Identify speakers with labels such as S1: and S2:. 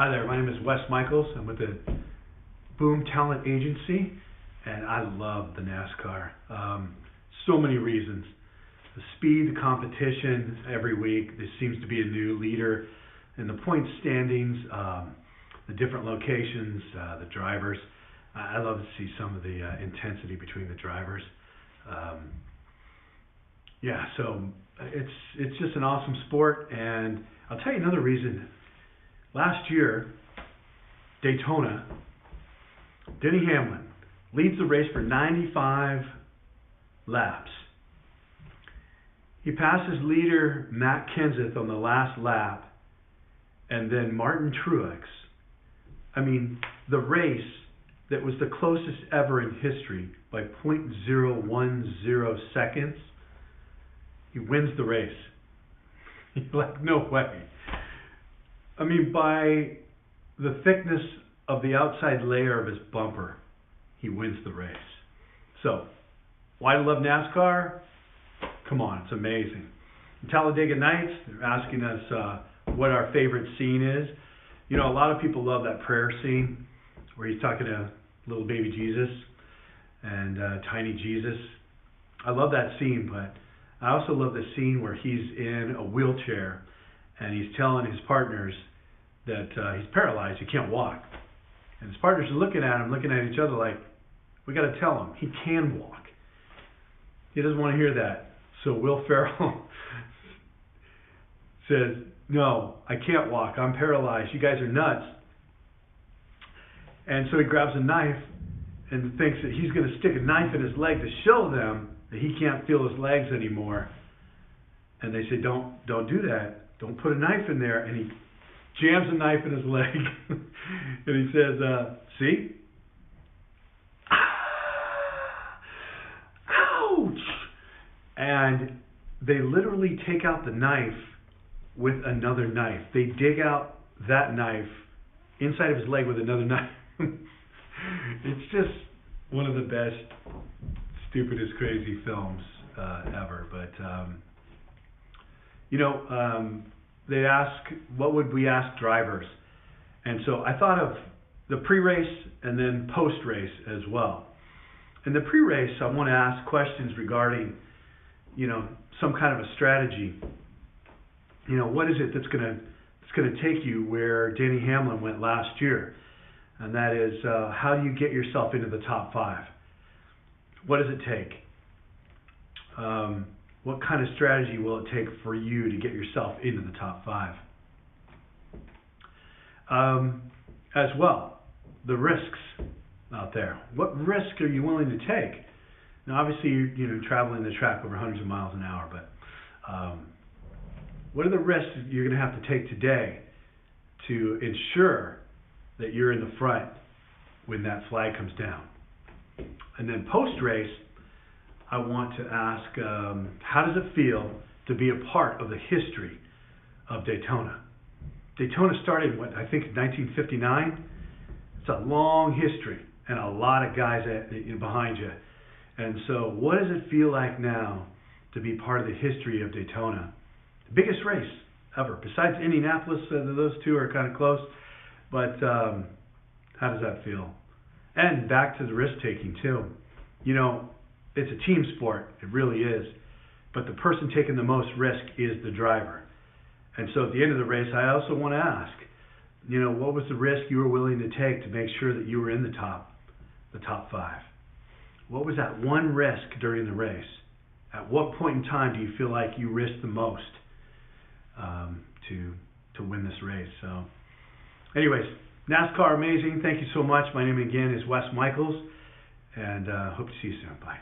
S1: Hi there, my name is Wes Michaels. I'm with the Boom Talent Agency, and I love the NASCAR. So many reasons. The speed, the competition every week. There seems to be a new leader in the point standings, the different locations, the drivers. I love to see some of the intensity between the drivers. So it's just an awesome sport, and I'll tell you another reason. Last year, Daytona, Denny Hamlin leads the race for 95 laps. He passes leader Matt Kenseth on the last lap, and then Martin Truex. I mean, the race that was the closest ever in history by .010 seconds, he wins the race. You're like, no way. I mean, by the thickness of the outside layer of his bumper, he wins the race. So, why do I love NASCAR? Come on, it's amazing. In Talladega Nights, they're asking us what our favorite scene is. You know, a lot of people love that prayer scene where he's talking to little baby Jesus and tiny Jesus. I love that scene, but I also love the scene where he's in a wheelchair and he's telling his partners that he's paralyzed, he can't walk. And his partners are looking at him, looking at each other like, we got to tell him he can walk. He doesn't want to hear that. So Will Ferrell says, no, I can't walk, I'm paralyzed, you guys are nuts. And so he grabs a knife and thinks that he's going to stick a knife in his leg to show them that he can't feel his legs anymore. And they say, don't do that. Don't put a knife in there. And he jams a knife in his leg. And he says, see? Ouch! And they literally take out the knife with another knife. They dig out that knife inside of his leg with another knife. It's just one of the best, stupidest, crazy films ever. But, they ask, what would we ask drivers? And so I thought of the pre-race and then post-race as well. In the pre-race, I want to ask questions regarding, some kind of a strategy. What is it that's going to take you where Denny Hamlin went last year? And that is, how do you get yourself into the top 5? What does it take? What kind of strategy will it take for you to get yourself into the top 5? As well, the risks out there. What risk are you willing to take? Now, obviously, you're traveling the track over hundreds of miles an hour, but what are the risks you're going to have to take today to ensure that you're in the front when that flag comes down? And then post-race, I want to ask, how does it feel to be a part of the history of Daytona? Daytona started, I think, in 1959. It's a long history and a lot of guys behind you. And so what does it feel like now to be part of the history of Daytona? The biggest race ever. Besides Indianapolis, those two are kind of close. But how does that feel? And back to the risk-taking, too. It's a team sport. It really is. But the person taking the most risk is the driver. And so at the end of the race, I also want to ask, what was the risk you were willing to take to make sure that you were in the top 5? What was that one risk during the race? At what point in time do you feel like you risked the most to win this race? So, anyways, NASCAR amazing. Thank you so much. My name again is Wes Michaels, and hope to see you soon. Bye.